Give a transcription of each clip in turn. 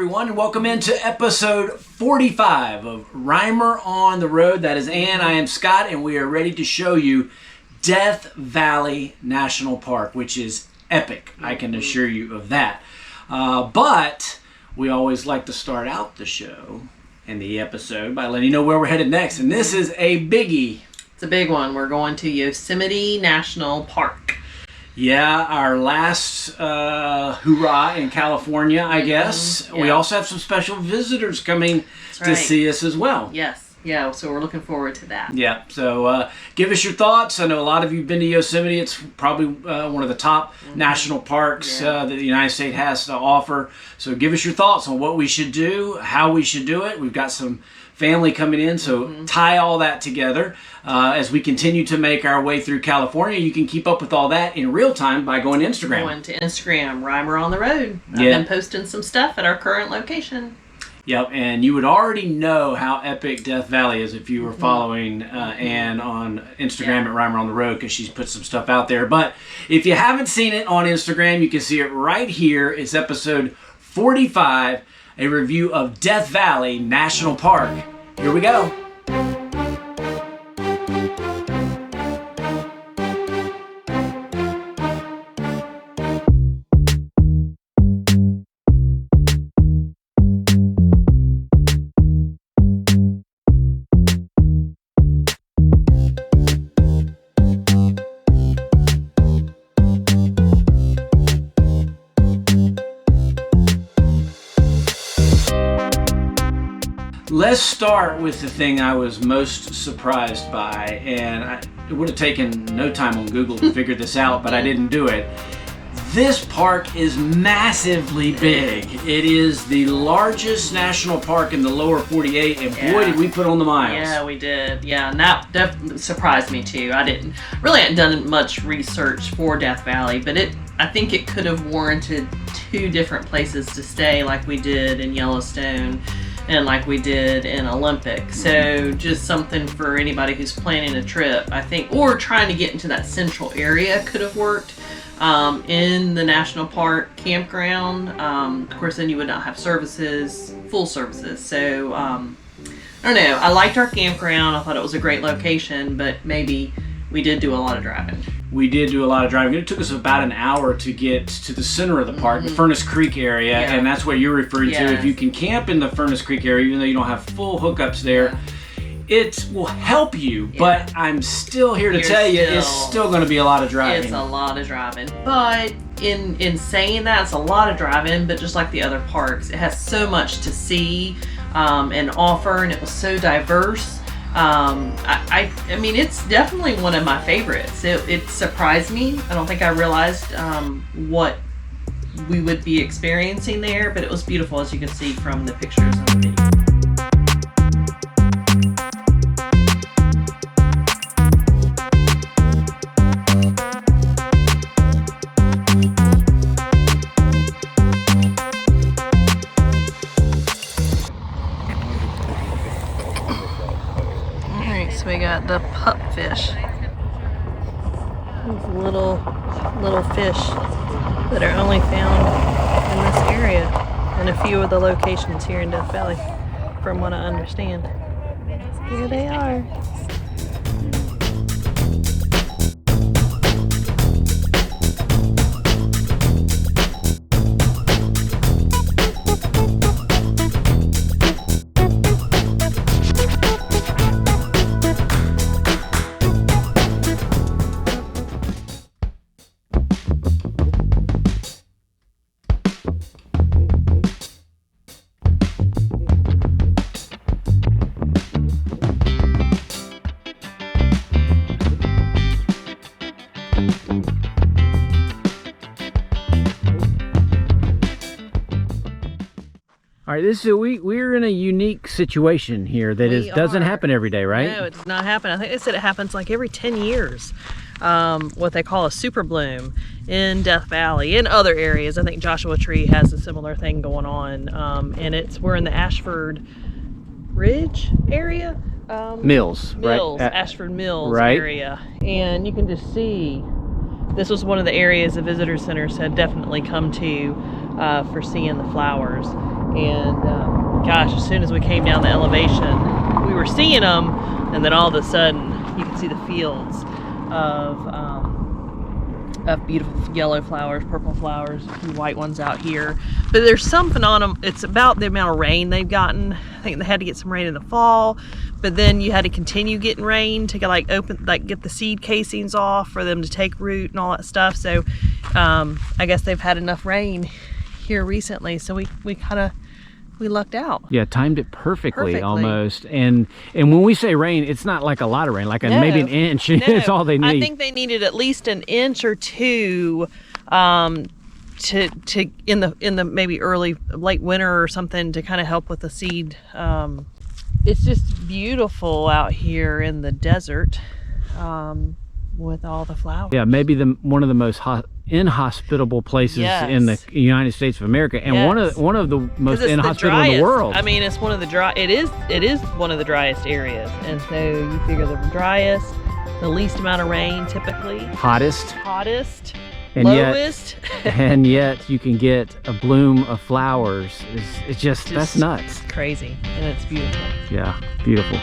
everyone, and welcome into episode 45 of Rhymer on the Road. That is Ann, I am Scott, and we are ready to show you Death Valley National Park, which is epic. I can assure you of that. But we always like to start out the show and the episode by letting you know where we're headed next, and this is a biggie. It's a big one. We're going to Yosemite National Park. Yeah, our last hurrah in California, I guess. Yeah. We also have some special visitors coming to see us as well. Yes, yeah, so we're looking forward to that. Yeah, so give us your thoughts. I know a lot of you have been to Yosemite. It's probably one of the top national parks that the United States has to offer. So give us your thoughts on what we should do, how we should do it. We've got some family coming in, so tie all that together. As we continue to make our way through California, you can keep up with all that in real time by going to Instagram. Going to Instagram, Rhymer on the Road. I've been posting some stuff at our current location. Yep, and you would already know how epic Death Valley is if you were following Ann on Instagram at Rhymer on the Road, because she's put some stuff out there. But if you haven't seen it on Instagram, you can see it right here. It's episode 45, a review of Death Valley National Park. Here we go. Let's start with the thing I was most surprised by, and it would have taken no time on Google to figure this out, but I didn't do it. This park is massively big. It is the largest national park in the lower 48, and boy, did we put on the miles. Yeah, we did. Yeah, and that definitely surprised me too. I hadn't done much research for Death Valley, but I think it could have warranted two different places to stay, like we did in Yellowstone and like we did in Olympic. So just something for anybody who's planning a trip, I think, or trying to get into that central area could have worked. In the national park campground, of course, then you would not have full services. So I don't know. I liked our campground. I thought it was a great location, but maybe we did do a lot of driving. We did do a lot of driving. It took us about an hour to get to the center of the park, the Furnace Creek area, and that's what you're referring to. If you can camp in the Furnace Creek area, even though you don't have full hookups there, it will help you, but I'm still here to tell you it's still going to be a lot of driving. It's a lot of driving. But in saying that, it's a lot of driving, but just like the other parks, it has so much to see and offer, and it was so diverse. I mean, it's definitely one of my favorites. It surprised me. I don't think I realized what we would be experiencing there, but it was beautiful, as you can see from the pictures on the video. So we got the pupfish. These little fish that are only found in this area and a few of the locations here in Death Valley, from what I understand. Here they are. All right, we're in a unique situation here that doesn't happen every day, right? No, it does not happen. I think they said it happens like every 10 years. What they call a super bloom in Death Valley. In other areas, I think Joshua Tree has a similar thing going on. And we're in the Ashford Ridge area. Mills, right? Ashford Mills area. And you can just see, this was one of the areas the visitor centers had definitely come to for seeing the flowers. And gosh, as soon as we came down the elevation, we were seeing them, and then all of a sudden you could see the fields of beautiful yellow flowers, purple flowers, a few white ones out here. But there's something on them. It's about the amount of rain they've gotten. I think they had to get some rain in the fall, but then you had to continue getting rain to get the seed casings off for them to take root and all that stuff. So I guess they've had enough rain here recently, so we lucked out. Yeah, timed it perfectly almost. And when we say rain, it's not like a lot of rain, like maybe an inch. No. It's all they need. I think they needed at least an inch or two to in the maybe late winter or something to kind of help with the seed. It's just beautiful out here in the desert with all the flowers. Yeah, maybe one of the most inhospitable places in the United States of America, and one of the most inhospitable in the world. I mean, it's one of the it is one of the driest areas, and so you figure the driest, the least amount of rain typically, hottest, and lowest, and yet you can get a bloom of flowers. It's just that's nuts. It's crazy, and it's beautiful. Yeah, beautiful.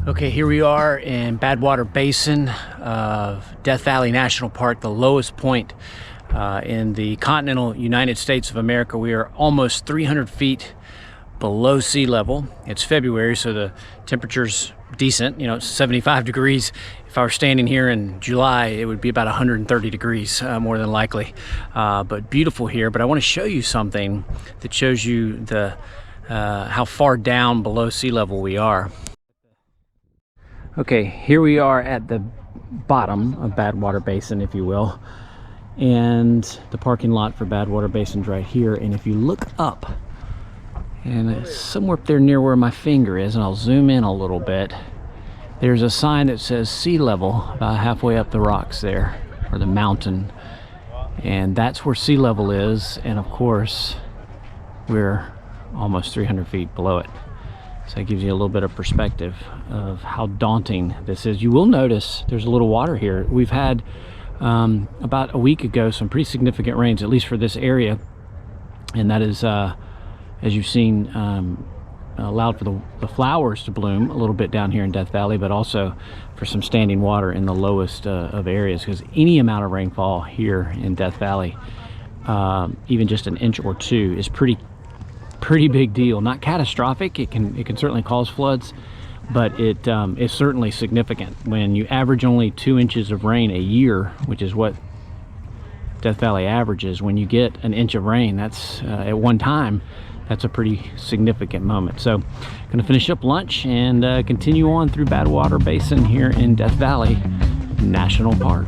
Okay, here we are in Badwater Basin of Death Valley National Park, the lowest point in the continental United States of America. We are almost 300 feet below sea level. It's February, so the temperature's decent, you know, 75 degrees. If I were standing here in July, it would be about 130 degrees, more than likely. But beautiful here. But I want to show you something that shows you how far down below sea level we are. Okay, here we are at the bottom of Badwater Basin, if you will, and the parking lot for Badwater Basin's right here. And if you look up, and it's somewhere up there near where my finger is, and I'll zoom in a little bit, there's a sign that says sea level about halfway up the rocks there, or the mountain, and that's where sea level is. And of course, we're almost 300 feet below it. So that gives you a little bit of perspective of how daunting this is. You will notice there's a little water here. We've had about a week ago some pretty significant rains, at least for this area, and that is, as you've seen, allowed for the flowers to bloom a little bit down here in Death Valley, but also for some standing water in the lowest of areas, because any amount of rainfall here in Death Valley, even just an inch or two, is pretty big deal. Not catastrophic. It can certainly cause floods, but it is certainly significant. When you average only 2 inches of rain a year, which is what Death Valley averages, when you get an inch of rain, that's at one time, that's a pretty significant moment. So I'm going to finish up lunch and continue on through Badwater Basin here in Death Valley National Park.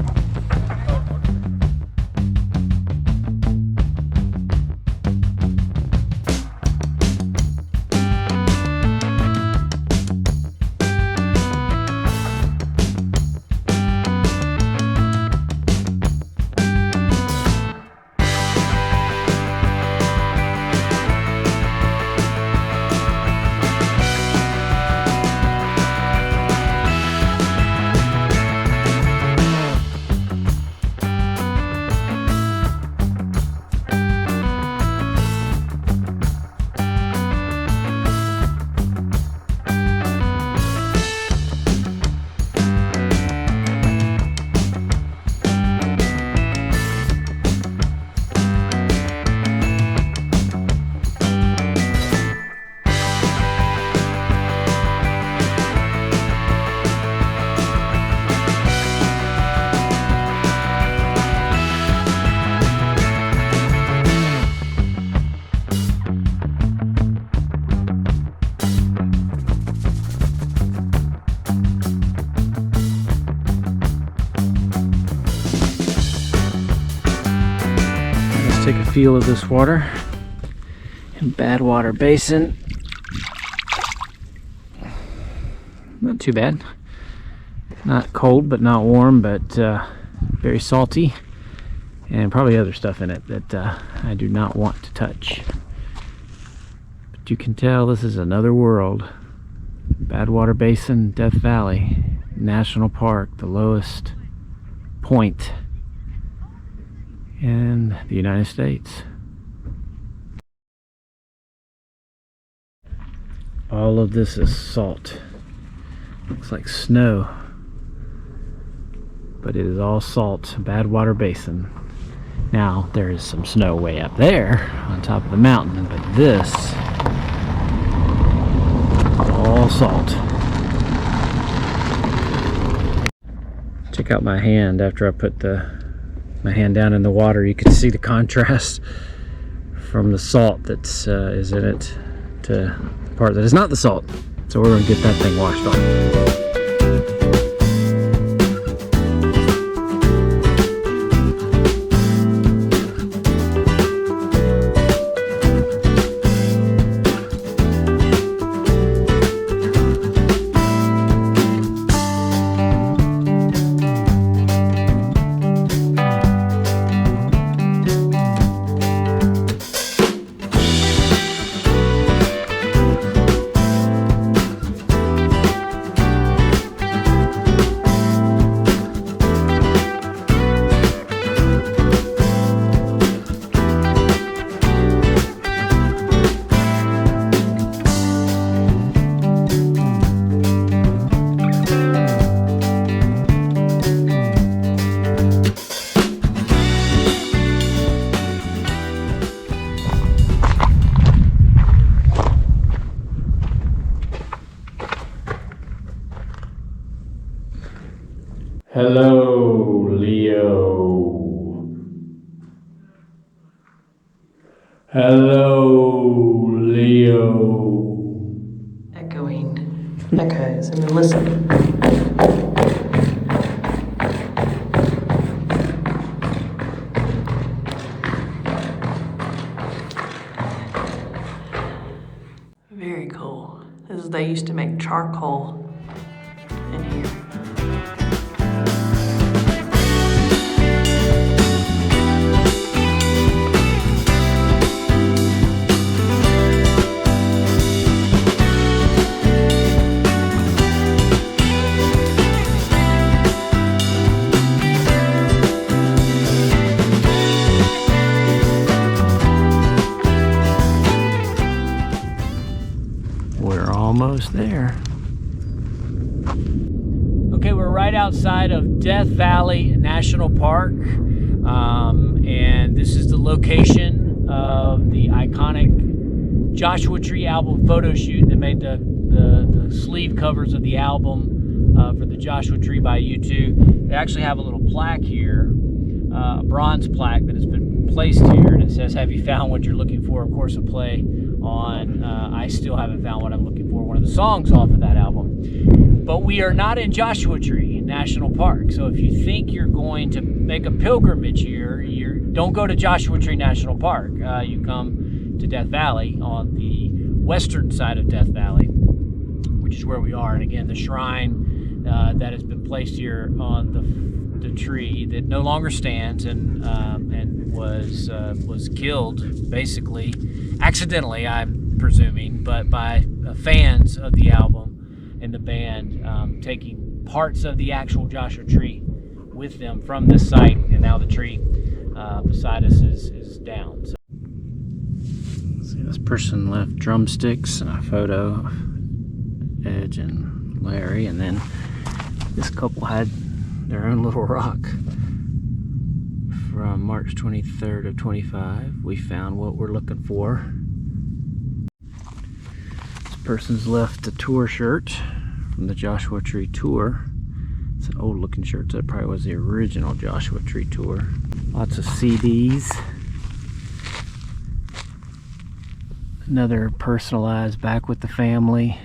Let's take a feel of this water in Badwater Basin. Not too bad. Not cold, but not warm, but very salty. And probably other stuff in it that I do not want to touch. But you can tell this is another world. Badwater Basin, Death Valley National Park, the lowest point in the United States. All of this is salt. Looks like snow, but it is all salt. Badwater Basin. Now there is some snow way up there on top of the mountain, but this is all salt. Check out my hand after I put my hand down in the water. You can see the contrast from the salt that is in it to the part that is not the salt. So we're going to get that thing washed off. Hello, Leo. Hello, Leo. Echoing. Echoes. And then listen. Very cool. This is, they used to make charcoal in here. Almost there. Okay, we're right outside of Death Valley National Park, and this is the location of the iconic Joshua Tree album photo shoot that made the sleeve covers of the album for the Joshua Tree by U2. They actually have a little plaque here, a bronze plaque that has been placed here, and it says, "Have you found what you're looking for?" Of course, a play on I Still Haven't Found What I'm Looking For, one of the songs off of that album. But we are not in Joshua Tree National Park, so if you think you're going to make a pilgrimage here, don't go to Joshua Tree National Park. You come to Death Valley on the western side of Death Valley, which is where we are. And again, the shrine that has been placed here on the tree that no longer stands and was killed, basically accidentally, I'm presuming, but by fans of the album and the band taking parts of the actual Joshua Tree with them from this site, and now the tree beside us is down. So, see, this person left drumsticks and a photo of Edge and Larry, and then this couple had their own little rock. From March 23rd of 25, we found what we're looking for. This person's left a tour shirt from the Joshua Tree tour. It's an old looking shirt, so it probably was the original Joshua Tree tour. Lots of CDs. Another personalized Back with the Family.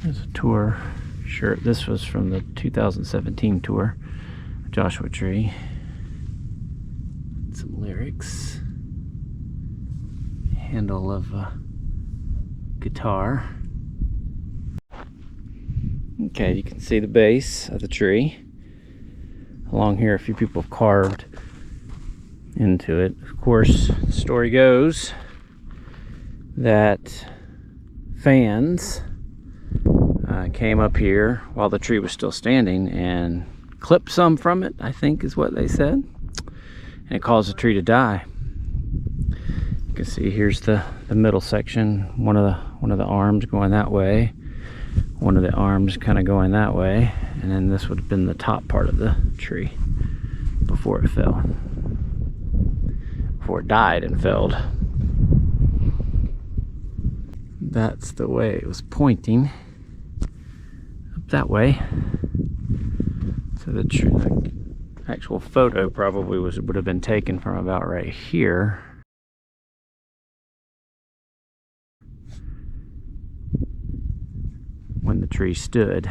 There's a tour shirt. This was from the 2017 tour. Joshua tree. Some lyrics. Handle of a guitar. Okay, you can see the base of the tree. Along here, a few people have carved into it. Of course, the story goes that fans came up here while the tree was still standing and clipped some from it, I think is what they said, and it caused the tree to die. You can see here's the middle section, one of the arms going that way, one of the arms kind of going that way, and then this would have been the top part of the tree before it fell, before it died and felled. That's the way it was pointing, up that way. So the actual photo probably would have been taken from about right here. When the tree stood.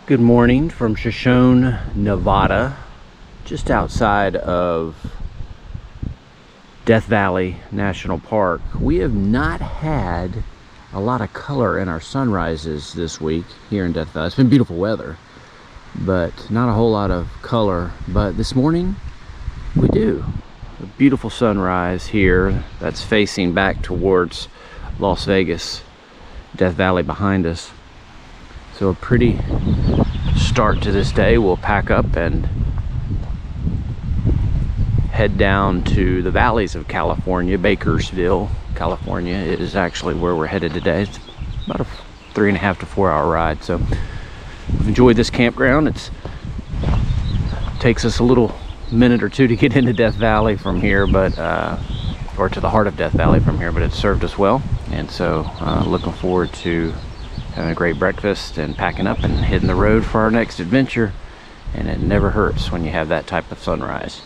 Good morning from Shoshone, Nevada, just outside of Death Valley National Park. We have not had a lot of color in our sunrises this week here in Death Valley. It's been beautiful weather, but not a whole lot of color. But this morning, we do. A beautiful sunrise here that's facing back towards Las Vegas, Death Valley behind us. So a pretty start to this day. We'll pack up and head down to the valleys of California. Bakersville, California is actually where we're headed today. It's about a 3.5 to 4 hour ride. So we've enjoyed this campground. It takes us a little minute or two to get into Death Valley from here, but or to the heart of Death Valley from here, but it's served us well. And so looking forward to having a great breakfast and packing up and hitting the road for our next adventure. And it never hurts when you have that type of sunrise.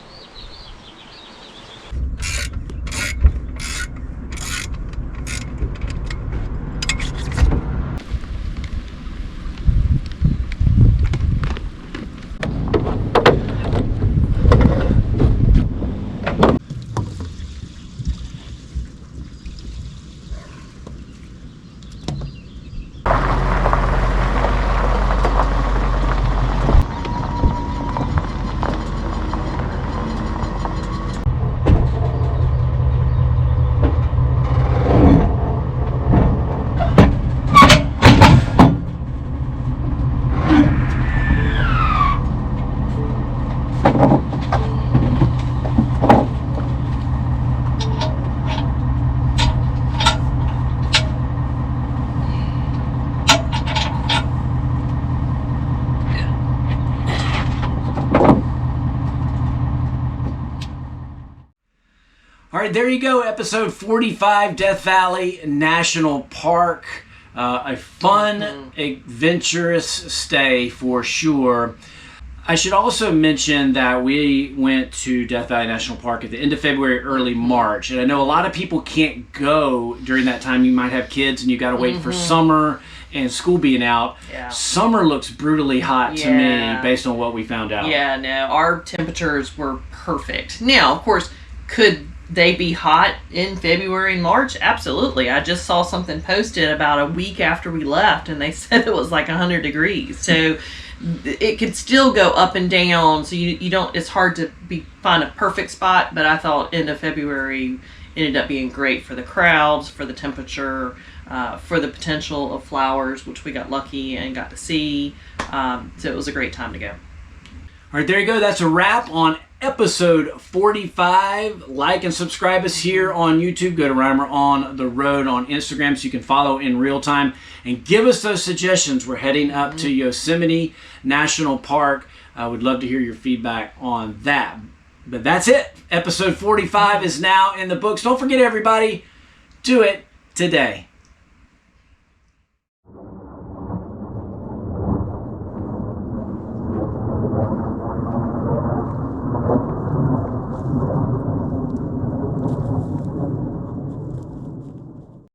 All right, there you go, episode 45, Death Valley National Park. A fun, adventurous stay for sure. I should also mention that we went to Death Valley National Park at the end of February, early March. And I know a lot of people can't go during that time. You might have kids and you got to wait for summer and school being out. Yeah. Summer looks brutally hot to me based on what we found out. Yeah, no, our temperatures were perfect. Now, of course, could they be hot in February and March? Absolutely. I just saw something posted about a week after we left and they said it was like 100 degrees. So it could still go up and down. So you don't, it's hard to find a perfect spot, but I thought end of February ended up being great for the crowds, for the temperature, for the potential of flowers, which we got lucky and got to see. So it was a great time to go. All right, there you go. That's a wrap on episode 45. Like and subscribe us here on YouTube. Go to Reimer on the Road on Instagram so you can follow in real time. And give us those suggestions. We're heading up to Yosemite National Park. I would love to hear your feedback on that. But that's it. Episode 45 is now in the books. Don't forget, everybody, do it today.